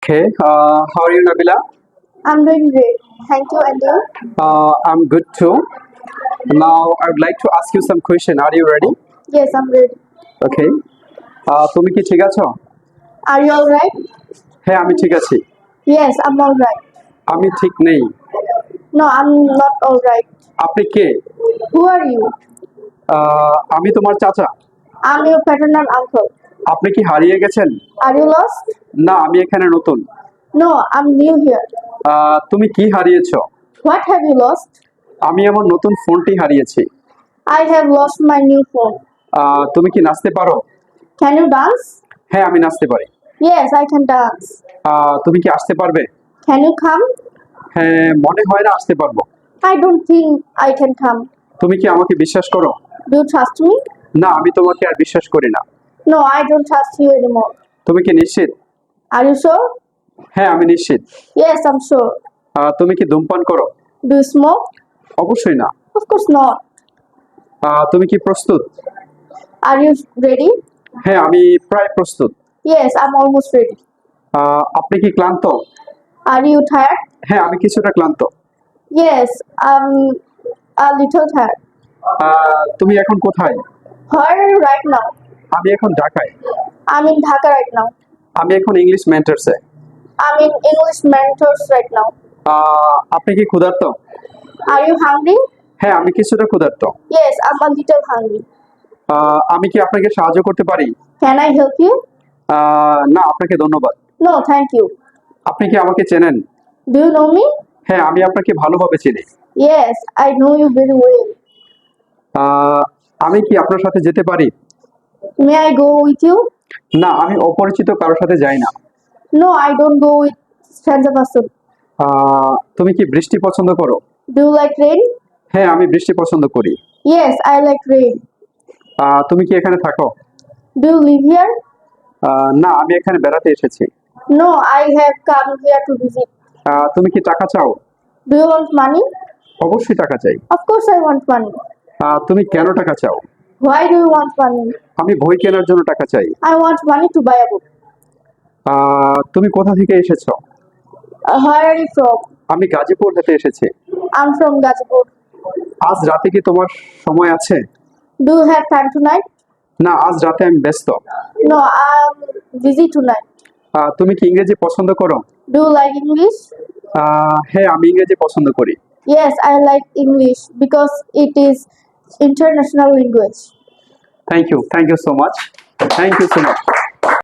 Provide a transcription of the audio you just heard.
Okay, how are you, Nabila? I'm doing great. Thank you, and you? I'm good too. Now, I would like to ask you some question. Are you ready? Yes, I'm ready. Okay. তুমি কি ঠিক আছো? Are you alright? হ্যাঁ, আমি ঠিক আছি। Yes, I'm alright. আমি ঠিক নেই। No, I'm not alright. আপনি কে? Who are you? আমি তোমার চাচা। I'm your paternal uncle. আপনি কি হারিয়ে গেছেন? Are you lost? না, আমি এখানে নতুন। No, I'm new here. তুমি কি হারিয়েছো? What have you lost? আমি আমার নতুন ফোনটি হারিয়েছি। I have lost my new phone. তুমি কি নাচতে পারো? Can you dance? হ্যাঁ, আমি নাচতে পারি। Yes, I can dance. তুমি কি আসতে পারবে? Can you come? হ্যাঁ, মনে হয় না আসতে পারবো। I don't think I can come. তুমি কি আমাকে বিশ্বাস করো? Do you trust me? না, আমি তোমাকে আর বিশ্বাস করি না। No, I don't trust you anymore. তুমি কি নিশ্চিত? Are you sure? হ্যাঁ, আমি নিশ্চিত। Yes, I'm sure. তুমি কি ধূমপান করো? Do you smoke? অবশ্যই না। Of course not. তুমি কি প্রস্তুত? Are you ready? হ্যাঁ, আমি প্রায় প্রস্তুত। Yes, I'm almost ready. আপনি কি ক্লান্ত? Are you tired? হ্যাঁ, আমি কিছুটা ক্লান্ত। Yes, I'm a little tired. তুমি এখন কোথায়? Where are you right now? আমি এখন ঢাকায়। I'm in Dhaka right now. আমি এখন English মেন্টরসে। I'm in English mentors right now. আপনি কি ক্ষুধার্ত? Are you hungry? হ্যাঁ, আমি কিছুটা ক্ষুধার্ত। Yes, I'm a little hungry. আমি কি আপনাকে সাহায্য করতে পারি? Can I help you? না, আপনাকে ধন্যবাদ। No, thank you. আপনি কি আমাকে চেনেন? Do you know me? হ্যাঁ, আমি আপনাকে ভালোভাবে চিনি। Yes, I know you very well. আমি কি আপনার সাথে যেতে পারি? May I go with you? না, আমি অপরিচিত কারোর সাথে যাই না। No, I don't go with stranger person. তুমি কি বৃষ্টি পছন্দ করো? Do you like rain? হ্যাঁ, আমি বৃষ্টি পছন্দ করি। Yes, I like rain. তুমি কি এখানে থাকো? Do you live here? না, আমি এখানে বেড়াতে এসেছি। No, I have come here to visit. তুমি কি টাকা চাও? Do you want money? অবশ্যই টাকা চাই। Of course I want money. তুমি কেন টাকা চাও? Why do you want money? আমি বই কেনার জন্য টাকা চাই। I want money to buy a book. তুমি কোথা থেকে এসেছো? Where are you from? আমি গাজীপুর থেকে এসেছি। I'm from Gazipur. আজ রাতে কি তোমার সময় আছে? Do you have time tonight? না, আজ রাতে আমি ব্যস্ত। No, I'm busy tonight. তুমি কি ইংরেজি পছন্দ করো? Do you like English? হ্যাঁ, আমি ইংরেজি পছন্দ করি। Yes, I like English because it is international language. Thank you so much.